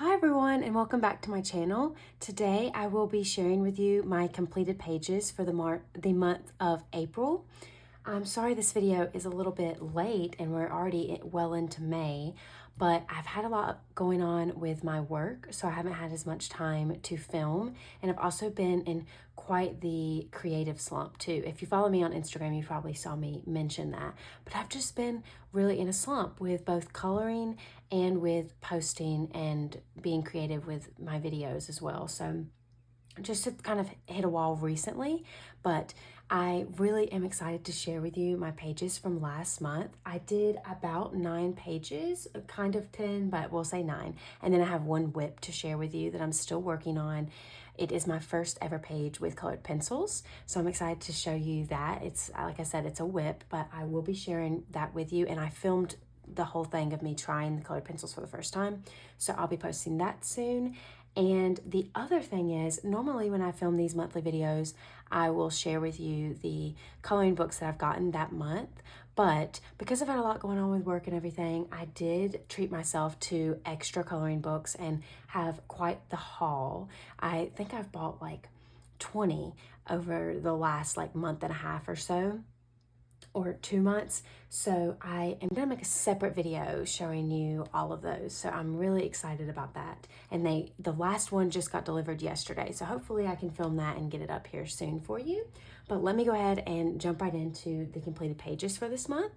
Hi everyone and welcome back to my channel. Today I will be sharing with you my completed pages for the month of April. I'm sorry this video is a little bit late and we're already well into May, but I've had a lot going on with my work, so I haven't had as much time to film, and I've also been in quite the creative slump too. If you follow me on Instagram, you probably saw me mention that, but I've just been really in a slump with both coloring and with posting and being creative with my videos as well. So just to kind of hit a wall recently, but I really am excited to share with you my pages from last month. I did about 9 pages, kind of 10, but we'll say 9. And then I have one whip to share with you that I'm still working on. It is my first ever page with colored pencils, so I'm excited to show you that. It's, like I said, it's a whip, but I will be sharing that with you, and I filmed the whole thing of me trying the colored pencils for the first time, so I'll be posting that soon. And the other thing is, normally when I film these monthly videos, I will share with you the coloring books that I've gotten that month. But because I've had a lot going on with work and everything, I did treat myself to extra coloring books and have quite the haul. I think I've bought like 20 over the last like month and a half or so, or 2 months. So I am gonna make a separate video showing you all of those. So I'm really excited about that. And the last one just got delivered yesterday. So hopefully I can film that and get it up here soon for you. But let me go ahead and jump right into the completed pages for this month.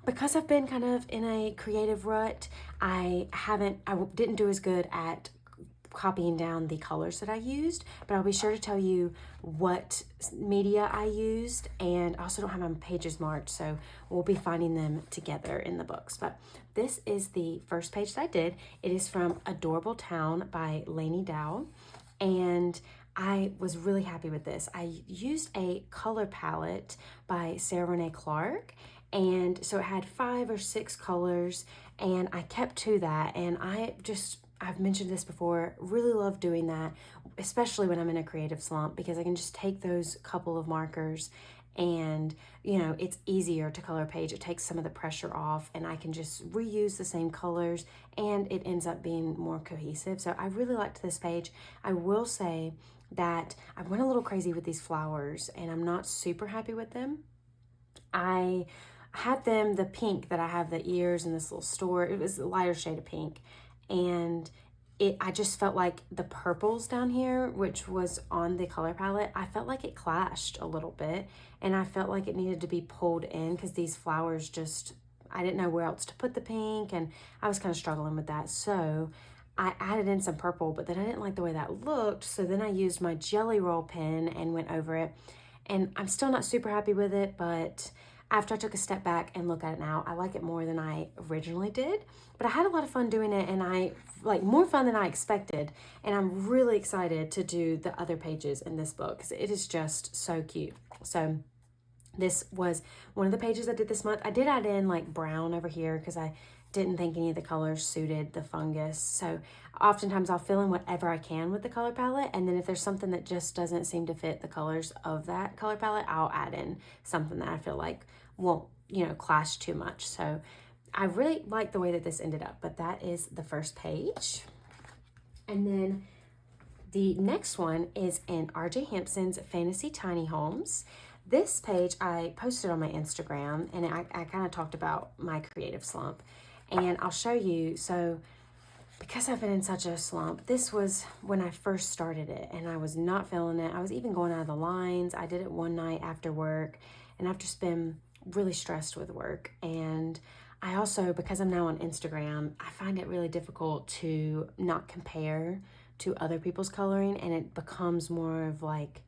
Because I've been kind of in a creative rut, I didn't do as good at copying down the colors that I used, but I'll be sure to tell you what media I used, and I also don't have my pages marked, so we'll be finding them together in the books. But this is the first page that I did. It is from Adorable Town by Lainey Dow, and I was really happy with this. I used a color palette by Serene Clark, and so it had 5 or 6 colors, and I kept to that, and I've mentioned this before, really love doing that, especially when I'm in a creative slump, because I can just take those couple of markers and, you know, it's easier to color a page. It takes some of the pressure off and I can just reuse the same colors and it ends up being more cohesive. So I really liked this page. I will say that I went a little crazy with these flowers and I'm not super happy with them. I had them, the pink that I have the ears in this little store, it was a lighter shade of pink. And I just felt like the purples down here, which was on the color palette, I felt like it clashed a little bit, and I felt like it needed to be pulled in because these flowers just, I didn't know where else to put the pink, and I was kind of struggling with that. So I added in some purple, but then I didn't like the way that looked, so then I used my Jelly Roll pen and went over it, and I'm still not super happy with it, but after I took a step back and look at it now, I like it more than I originally did. But I had a lot of fun doing it, and I like more fun than I expected. And I'm really excited to do the other pages in this book because it is just so cute. So this was one of the pages I did this month. I did add in like brown over here because I didn't think any of the colors suited the fungus. So oftentimes I'll fill in whatever I can with the color palette, and then if there's something that just doesn't seem to fit the colors of that color palette, I'll add in something that I feel like won't, you know, clash too much. So I really like the way that this ended up, but that is the first page. And then the next one is in RJ Hampson's Fantasy Tiny Homes. This page I posted on my Instagram, and I kind of talked about my creative slump, and I'll show you. So because I've been in such a slump, this was when I first started it, and I was not feeling it. I was even going out of the lines. I did it one night after work, and I've just been really stressed with work. And I also, because I'm now on Instagram, I find it really difficult to not compare to other people's coloring, and it becomes more of like,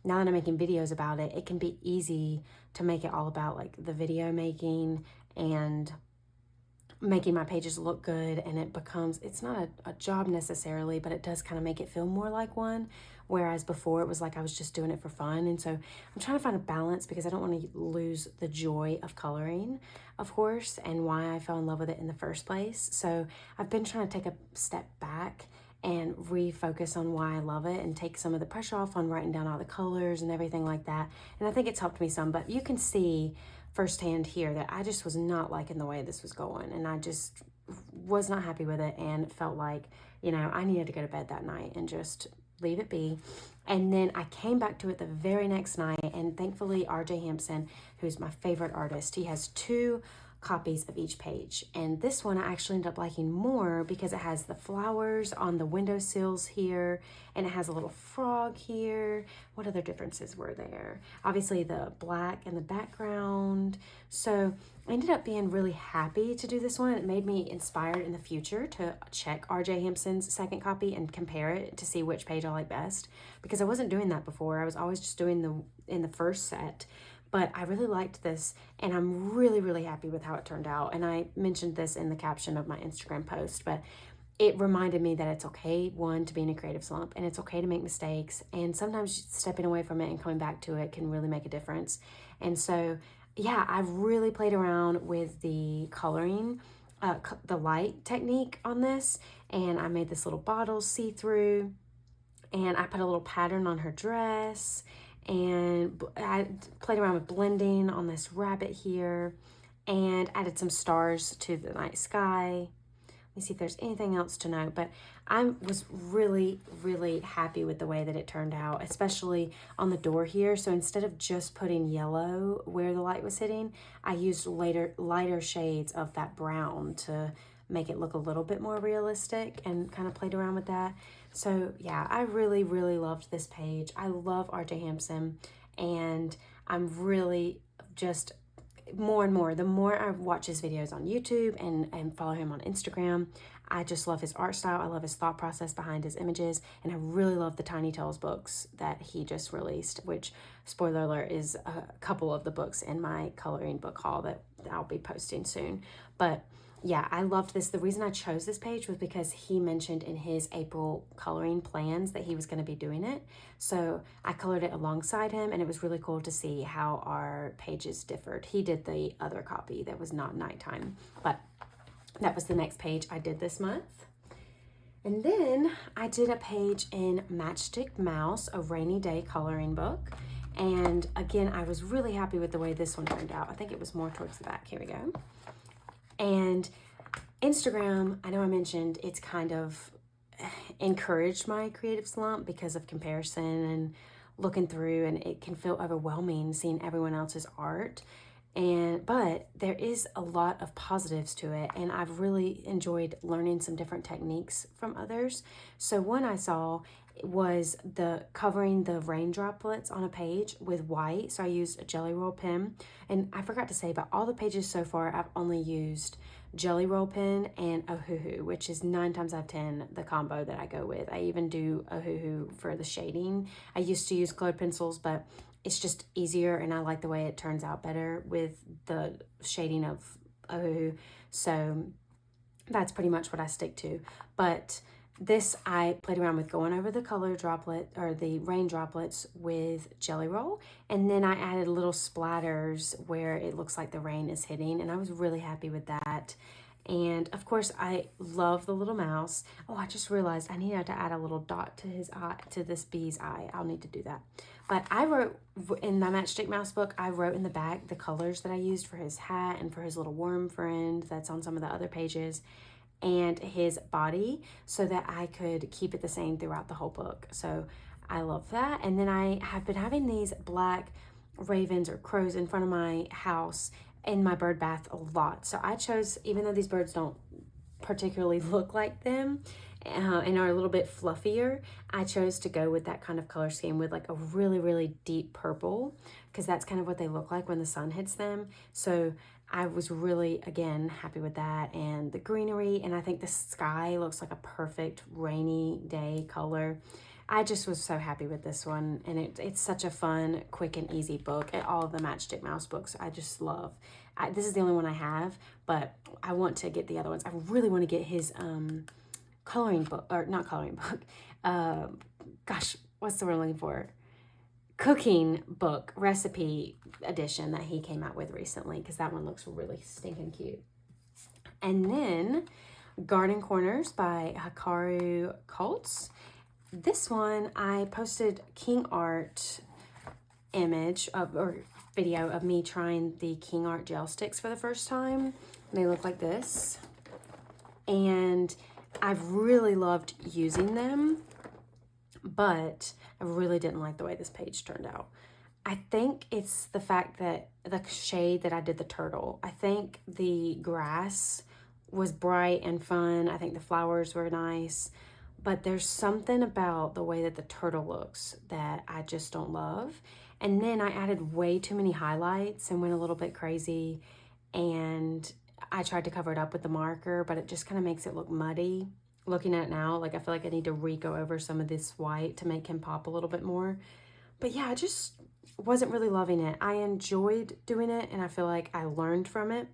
now that I'm making videos about it, it can be easy to make it all about like the video making and making my pages look good, and it becomes, it's not a job necessarily, but it does kind of make it feel more like one, whereas before it was like I was just doing it for fun. And so I'm trying to find a balance because I don't want to lose the joy of coloring, of course, and why I fell in love with it in the first place. So I've been trying to take a step back and refocus on why I love it and take some of the pressure off on writing down all the colors and everything like that. And I think it's helped me some, but you can see firsthand here that I just was not liking the way this was going, and I just was not happy with it and felt like, you know, I needed to go to bed that night and just leave it be. And then I came back to it the very next night, and thankfully RJ Hampson, who's my favorite artist, he has 2 copies of each page. And this one I actually ended up liking more because it has the flowers on the windowsills here, and it has a little frog here. What other differences were there? Obviously the black in the background. So I ended up being really happy to do this one. It made me inspired in the future to check RJ Hampson's second copy and compare it to see which page I like best, because I wasn't doing that before. I was always just doing in the first set. But I really liked this, and I'm really, really happy with how it turned out. And I mentioned this in the caption of my Instagram post, but it reminded me that it's okay, one, to be in a creative slump, and it's okay to make mistakes. And sometimes stepping away from it and coming back to it can really make a difference. And so, yeah, I've really played around with the coloring, the light technique on this. And I made this little bottle see-through, and I put a little pattern on her dress. And I played around with blending on this rabbit here and added some stars to the night sky. Let me see if there's anything else to note, but I was really, really happy with the way that it turned out, especially on the door here. So instead of just putting yellow where the light was hitting, I used lighter shades of that brown to make it look a little bit more realistic, and kind of played around with that. So yeah, I really, really loved this page. I love RJ Hampson, and I'm really just more and more, the more I watch his videos on YouTube and follow him on Instagram, I just love his art style. I love his thought process behind his images, and I really love the Tiny Tales books that he just released, which, spoiler alert, is a couple of the books in my coloring book haul that I'll be posting soon. But yeah, I loved this. The reason I chose this page was because he mentioned in his April coloring plans that he was going to be doing it. So I colored it alongside him, and it was really cool to see how our pages differed. He did the other copy that was not nighttime, but that was the next page I did this month. And then I did a page in Matchstick Mouse, a rainy day coloring book. And again, I was really happy with the way this one turned out. I think it was more towards the back. Here we go. And Instagram, I know I mentioned it's kind of encouraged my creative slump because of comparison and looking through, and it can feel overwhelming seeing everyone else's art. But there is a lot of positives to it, and I've really enjoyed learning some different techniques from others. So one I saw was covering the rain droplets on a page with white. So I used a jelly roll pen, and I forgot to say, but all the pages so far I've only used jelly roll pen and Ohuhu, which is 9 times out of 10 the combo that I go with. I even do Ohuhu for the shading. I used to use colored pencils, but it's just easier, and I like the way it turns out better with the shading of Ohuhu. So that's pretty much what I stick to. But this, I played around with going over the color droplet, or the rain droplets, with jelly roll, and then I added little splatters where it looks like the rain is hitting, and I was really happy with that. And of course, I love the little mouse. Oh, I just realized I needed to add a little dot to his eye, to this bee's eye. I'll need to do that. But I wrote in my Matchstick Mouse book, I wrote in the back the colors that I used for his hat and for his little worm friend that's on some of the other pages, and his body, so that I could keep it the same throughout the whole book. So I love that. And then I have been having these black ravens or crows in front of my house in my bird bath a lot. So I chose, even though these birds don't particularly look like them and are a little bit fluffier, I chose to go with that kind of color scheme with like a really, really deep purple, because that's kind of what they look like when the sun hits them. So I was really, again, happy with that, and the greenery, and I think the sky looks like a perfect rainy day color. I just was so happy with this one, and it's such a fun, quick, and easy book. And all of the Matchstick Mouse books I just love. This is the only one I have, but I want to get the other ones. I really want to get his coloring book, or not coloring book, gosh, what's the word I'm looking for? Cooking book recipe edition that he came out with recently, because that one looks really stinking cute. And then Garden Corners by Hikaru Colts. This one I posted King Art image of, or video of me trying the King Art gel sticks for the first time. They look like this. and I've really loved using them, but I really didn't like the way this page turned out. I think it's the fact that the shade that I did the turtle, I think the grass was bright and fun. I think the flowers were nice, but there's something about the way that the turtle looks that I just don't love. And then I added way too many highlights and went a little bit crazy, and I tried to cover it up with the marker, but it just kind of makes it look muddy. Looking at it now, like I feel like I need to re-go over some of this white to make him pop a little bit more. But yeah, I just wasn't really loving it. I enjoyed doing it, and I feel like I learned from it.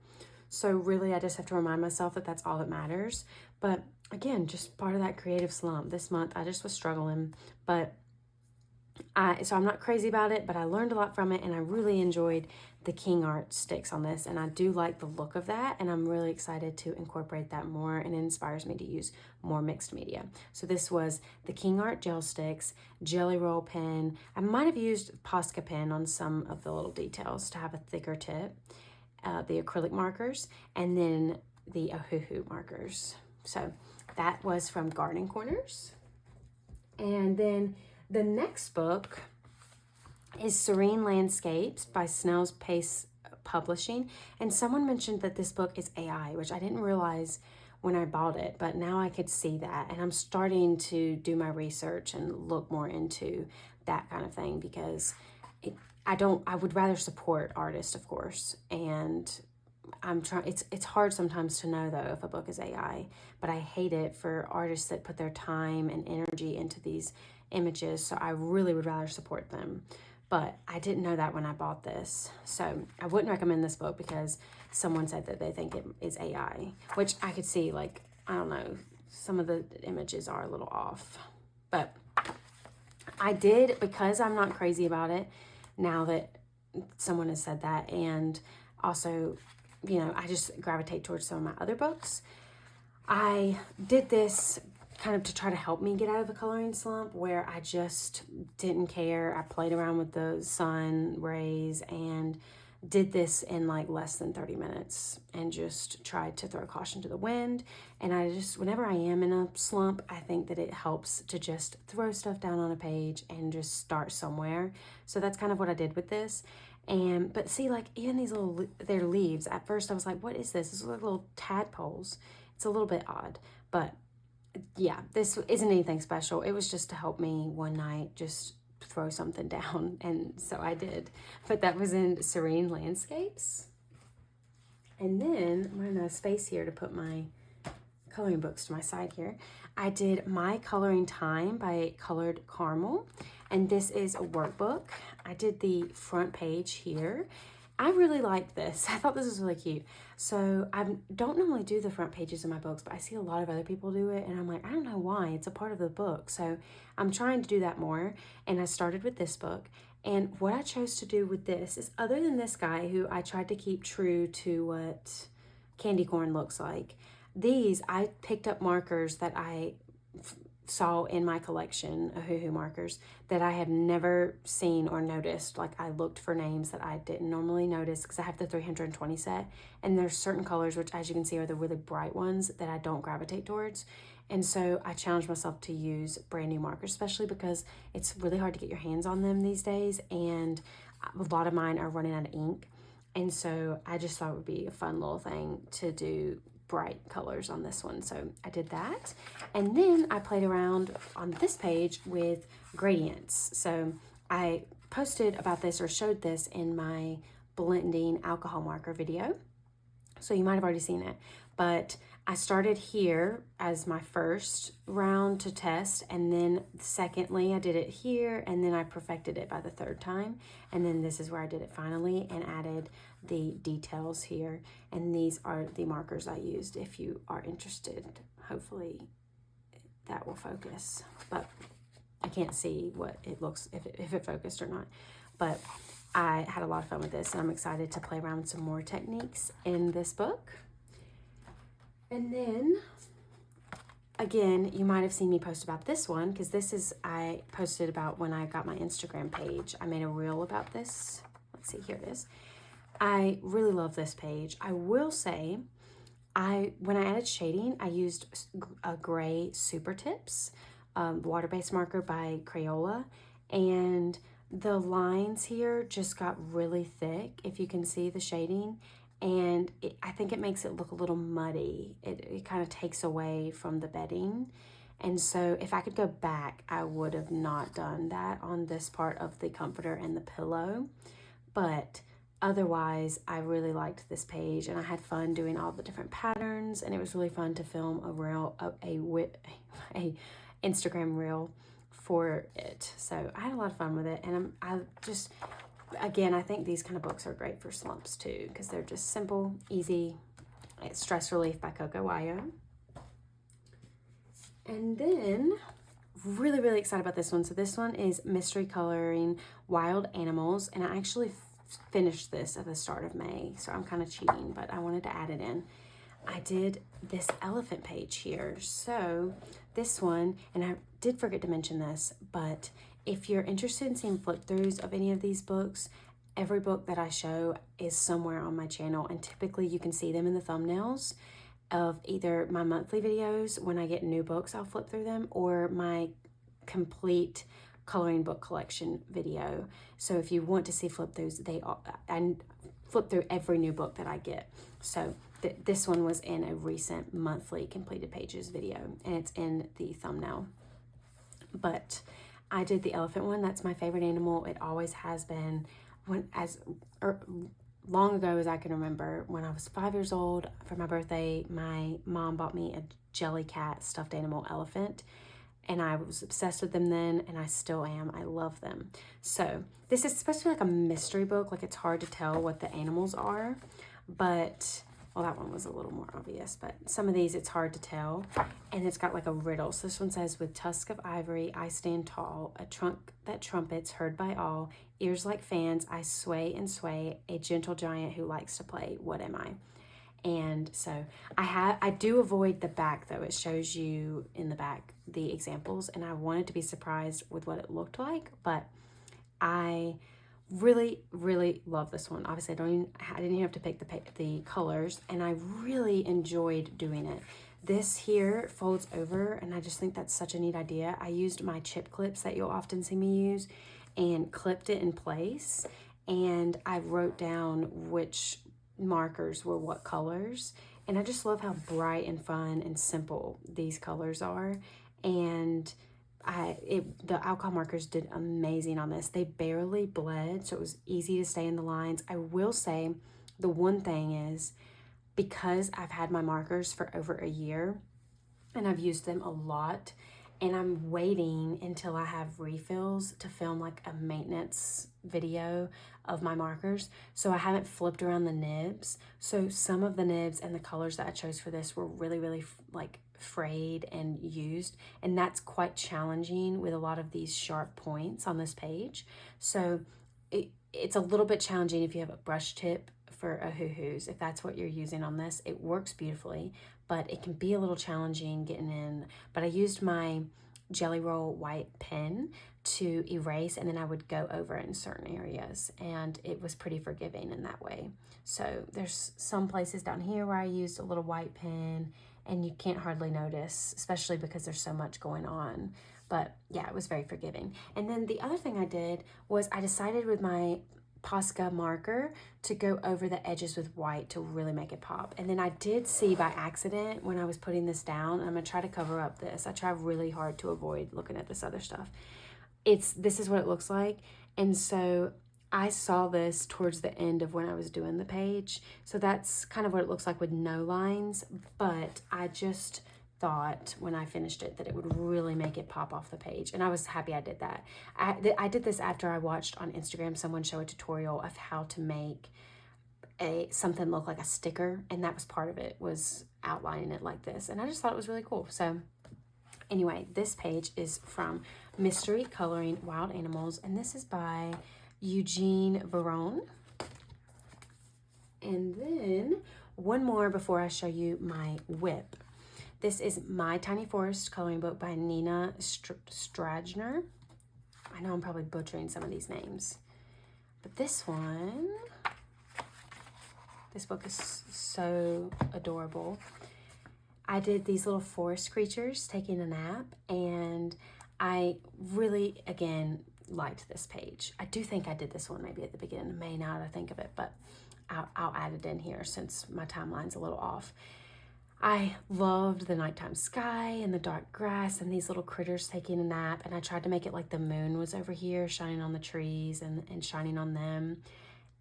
So really, I just have to remind myself that that's all that matters. But again, just part of that creative slump. This month, I just was struggling. But so I'm not crazy about it, but I learned a lot from it, and I really enjoyed the King Art sticks on this, and I do like the look of that, and I'm really excited to incorporate that more, and it inspires me to use more mixed media. So this was the King Art gel sticks, Jelly Roll pen. I might have used Posca pen on some of the little details to have a thicker tip, the acrylic markers, and then the Ohuhu markers. So that was from Garden Corners. And then the next book is Serene Landscapes by Snail's Pace Publishing. And someone mentioned that this book is AI, which I didn't realize when I bought it, but now I could see that. And I'm starting to do my research and look more into that kind of thing, because I would rather support artists, of course. And I'm trying, it's hard sometimes to know though if a book is AI, but I hate it for artists that put their time and energy into these images. So I really would rather support them. But I didn't know that when I bought this. So I wouldn't recommend this book because someone said that they think it is AI, which I could see, like, I don't know, some of the images are a little off. But I did, because I'm not crazy about it now that someone has said that, and also, you know, I just gravitate towards some of my other books. I did this kind of to try to help me get out of a coloring slump where I just didn't care. I played around with the sun rays and did this in like less than 30 minutes and just tried to throw caution to the wind. And I just, whenever I am in a slump, I think that it helps to just throw stuff down on a page and just start somewhere. So that's kind of what I did with this. And, but see, like, even these little, they're leaves. At first I was like, what is this? This is like little tadpoles. It's a little bit odd, but yeah, this isn't anything special. It was just to help me one night just throw something down, and so I did. But that was in Serene Landscapes. And then I'm running out of space here to put my coloring books to my side here. I did My Coloring Time by Colored Caramel, and this is a workbook. I did the front page here. I really like this. I thought this was really cute. So I don't normally do the front pages of my books, but I see a lot of other people do it, and I'm like, I don't know why. It's a part of the book. So I'm trying to do that more, and I started with this book. And what I chose to do with this is, other than this guy who I tried to keep true to what candy corn looks like, these, I picked up markers that I saw in my collection of Ohuhu markers that I had never seen or noticed. Like, I looked for names that I didn't normally notice because I have the 320 set, and there's certain colors, which as you can see are the really bright ones, that I don't gravitate towards. And so I challenged myself to use brand new markers, especially because it's really hard to get your hands on them these days, and a lot of mine are running out of ink. And so I just thought it would be a fun little thing to do bright colors on this one. So I did that. And then I played around on this page with gradients. So I posted about this or showed this in my blending alcohol marker video. So you might have already seen it, but I started here as my first round to test, and then secondly I did it here, and then I perfected it by the third time, and then this is where I did it finally and added the details here. And these are the markers I used. If you are interested, hopefully that will focus, but I can't see what it looks, if it focused or not. But I had a lot of fun with this, and I'm excited to play around with some more techniques in this book. And then, again, you might have seen me post about this one, because this is, I posted about when I got my Instagram page. I made a reel about this. Let's see, here it is. I really love this page. I will say, When I added shading, I used a gray Super Tips water-based marker by Crayola, and the lines here just got really thick, if you can see the shading, and I think it makes it look a little muddy. It kind of takes away from the bedding. And so if I could go back, I would have not done that on this part of the comforter and the pillow. But otherwise, I really liked this page, and I had fun doing all the different patterns, and it was really fun to film a Instagram reel for it. So I had a lot of fun with it, and again, I think these kind of books are great for slumps too, because they're just simple, easy. Stress Relief by CocoWyo. And then, really, really excited about this one. So this one is Mystery Coloring Wild Animals, and I actually finished this at the start of May, so I'm kind of cheating, but I wanted to add it in. I did this elephant page here. So this one, and I did forget to mention this, but if you're interested in seeing flip throughs of any of these books, every book that I show is somewhere on my channel, and typically you can see them in the thumbnails of either my monthly videos. When I get new books, I'll flip through them, or my complete coloring book collection video. So if you want to see flip throughs, I flip through every new book that I get. So this one was in a recent monthly completed pages video, and it's in the thumbnail. But I did the elephant one. That's my favorite animal. It always has been. Long ago as I can remember, when I was 5 years old, for my birthday, my mom bought me a Jellycat stuffed animal elephant, and I was obsessed with them then, and I still am. I love them. So this is supposed to be like a mystery book, like it's hard to tell what the animals are, but, well, that one was a little more obvious, but some of these it's hard to tell, and it's got like a riddle. So this one says, with tusk of ivory, I stand tall, a trunk that trumpets, heard by all, ears like fans, I sway and sway, a gentle giant who likes to play, what am I? And so I do avoid the back though. It shows you in the back the examples, and I wanted to be surprised with what it looked like, but I really, really love this one. Obviously, I didn't even have to pick the colors, and I really enjoyed doing it. This here folds over, and I just think that's such a neat idea. I used my chip clips that you'll often see me use and clipped it in place, and I wrote down which markers were what colors, and I just love how bright and fun and simple these colors are. And the alcohol markers did amazing on this. They barely bled, so it was easy to stay in the lines. I will say the one thing is, because I've had my markers for over a year and I've used them a lot, and I'm waiting until I have refills to film like a maintenance video of my markers, so I haven't flipped around the nibs. So some of the nibs and the colors that I chose for this were really, really like frayed and used, and that's quite challenging with a lot of these sharp points on this page. So it's a little bit challenging if you have a brush tip for a hoo-hoos. If that's what you're using on this, it works beautifully, but it can be a little challenging getting in. But I used my Jelly Roll white pen to erase, and then I would go over it in certain areas, and it was pretty forgiving in that way. So there's some places down here where I used a little white pen, and you can't hardly notice, especially because there's so much going on. But yeah, it was very forgiving. And then the other thing I did was I decided with my Posca marker to go over the edges with white to really make it pop. And then I did see by accident when I was putting this down, and I'm gonna try to cover up this. I try really hard to avoid looking at this other stuff. This is what it looks like. And so I saw this towards the end of when I was doing the page. So that's kind of what it looks like with no lines, but I just thought when I finished it that it would really make it pop off the page, and I was happy I did that. I did this after I watched on Instagram someone show a tutorial of how to make something look like a sticker, and that was part of it, was outlining it like this, and I just thought it was really cool. So anyway, this page is from Mystery Coloring Wild Animals, and this is by Eugene Veron. And then one more before I show you my whip. This is My Tiny Forest coloring book by Nina Strajner. I know I'm probably butchering some of these names, but this one This book is so adorable. I did these little forest creatures taking a nap, and I really, again, liked this page. I do think I did this one maybe at the beginning. May not, I think of it, but I'll add it in here since my timeline's a little off. I loved the nighttime sky and the dark grass and these little critters taking a nap, and I tried to make it like the moon was over here shining on the trees and shining on them.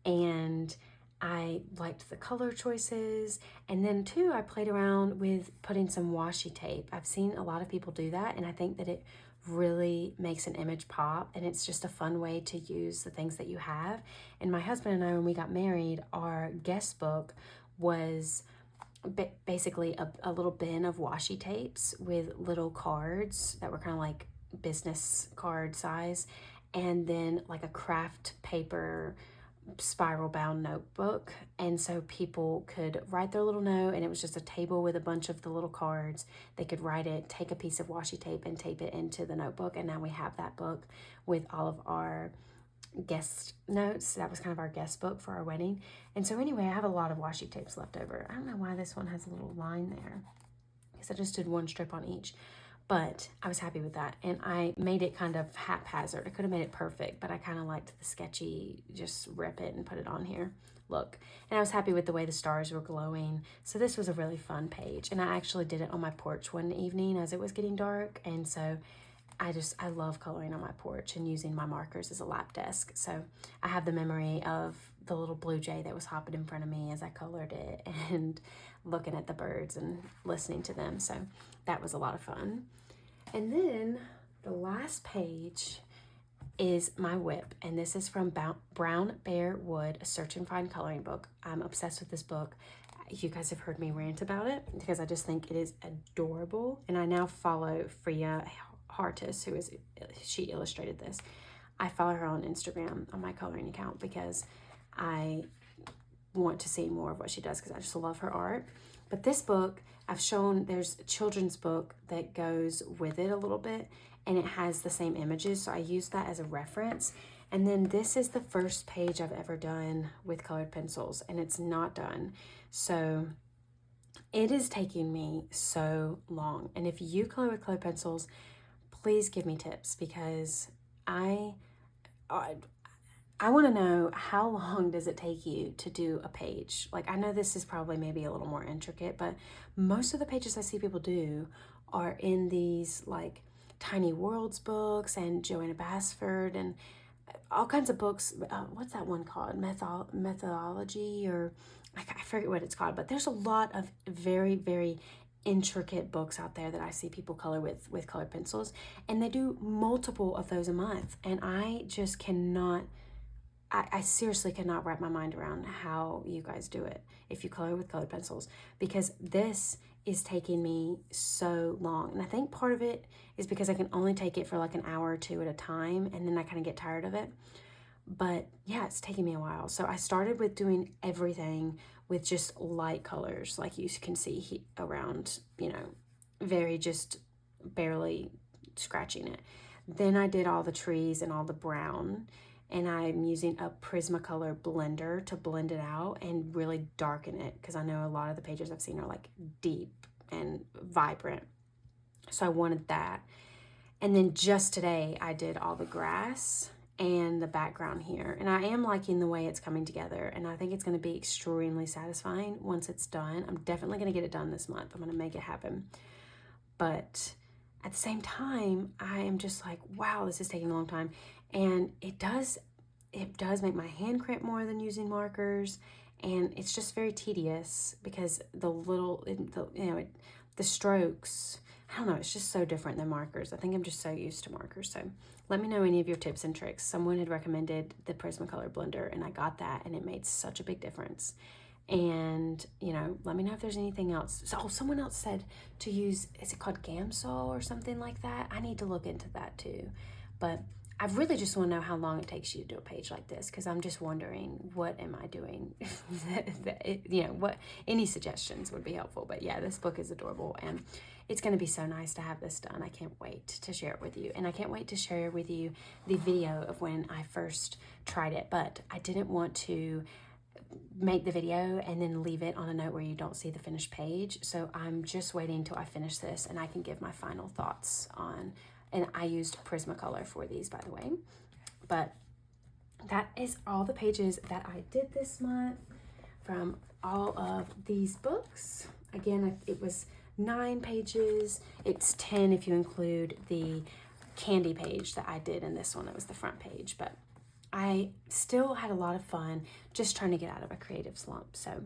And I liked the color choices. And then too, I played around with putting some washi tape. I've seen a lot of people do that, and I think that it really makes an image pop, and it's just a fun way to use the things that you have. And my husband and I, when we got married, our guest book was basically a little bin of washi tapes with little cards that were kind of like business card size, and then like a craft paper spiral bound notebook. And so people could write their little note, and it was just a table with a bunch of the little cards. They could write it, take a piece of washi tape and tape it into the notebook, and now we have that book with all of our guest notes. That was kind of our guest book for our wedding. And so anyway, I have a lot of washi tapes left over. I don't know why this one has a little line there, because I just did one strip on each. But I was happy with that, and I made it kind of haphazard. I could have made it perfect, but I kind of liked the sketchy, just rip it and put it on here look. And I was happy with the way the stars were glowing. So this was a really fun page, and I actually did it on my porch one evening as it was getting dark. And so I love coloring on my porch and using my markers as a lap desk. So I have the memory of the little blue jay that was hopping in front of me as I colored it, and looking at the birds and listening to them. So that was a lot of fun. And then the last page is my whip, and this is from Brown Bear Wood, a search and find coloring book. I'm obsessed with this book. You guys have heard me rant about it because I just think it is adorable. And I now follow Freya Hartis, she illustrated this. I follow her on Instagram on my coloring account because I want to see more of what she does, because I just love her art. But this book, I've shown, there's a children's book that goes with it a little bit, and it has the same images, so I use that as a reference. And then this is the first page I've ever done with colored pencils, and it's not done. So it is taking me so long. And if you color with colored pencils, please give me tips, because I want to know, how long does it take you to do a page? Like, I know this is probably maybe a little more intricate, but most of the pages I see people do are in these like Tiny Worlds books and Joanna Basford and all kinds of books. What's that one called? Methodology, or I forget what it's called, but there's a lot of very, very intricate books out there that I see people color with colored pencils, and they do multiple of those a month. And I just cannot, I seriously cannot wrap my mind around how you guys do it if you color with colored pencils, because this is taking me so long. And I think part of it is because I can only take it for like an hour or two at a time, and then I kind of get tired of it. But yeah, it's taking me a while. So I started with doing everything with just light colors, like you can see around, very just barely scratching it. Then I did all the trees and all the brown, and I'm using a Prismacolor blender to blend it out and really darken it, because I know a lot of the pages I've seen are like deep and vibrant. So I wanted that. And then just today I did all the grass and the background here, and I am liking the way it's coming together, and I think it's going to be extremely satisfying once it's done. I'm definitely going to get it done this month. I'm going to make it happen. But at the same time, I am just like, wow, this is taking a long time. And it does make my hand cramp more than using markers, and it's just very tedious because the strokes, I don't know, it's just so different than markers. I think I'm just so used to markers. So let me know any of your tips and tricks. Someone had recommended the Prismacolor blender, and I got that, and it made such a big difference. And, let me know if there's anything else. So, someone else said to use, is it called Gamsol or something like that? I need to look into that too. But I really just want to know how long it takes you to do a page like this, because I'm just wondering, what am I doing? What any suggestions would be helpful. But yeah, this book is adorable, and it's going to be so nice to have this done. I can't wait to share it with you, and I can't wait to share with you the video of when I first tried it. But I didn't want to make the video and then leave it on a note where you don't see the finished page. So I'm just waiting till I finish this and I can give my final thoughts on, and I used Prismacolor for these, by the way. But that is all the pages that I did this month from all of these books. Again, it was 9 pages. It's 10 if you include the candy page that I did in this one. That was the front page, but I still had a lot of fun just trying to get out of a creative slump. So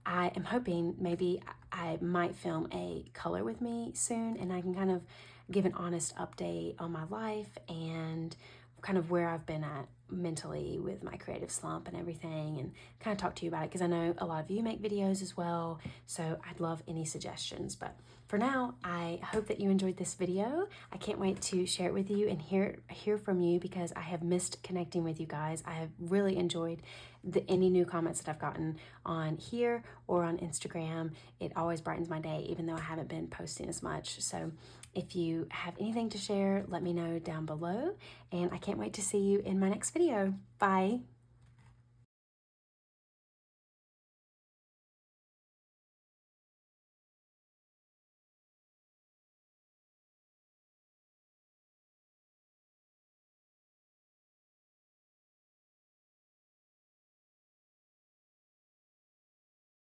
I am hoping maybe I might film a color with me soon, and I can kind of give an honest update on my life and kind of where I've been at mentally with my creative slump and everything, and kind of talk to you about it, because I know a lot of you make videos as well, so I'd love any suggestions. But for now, I hope that you enjoyed this video. I can't wait to share it with you and hear from you, because I have missed connecting with you guys. I have really enjoyed any new comments that I've gotten on here or on Instagram. It always brightens my day, even though I haven't been posting as much. So if you have anything to share, let me know down below, and I can't wait to see you in my next video. Bye.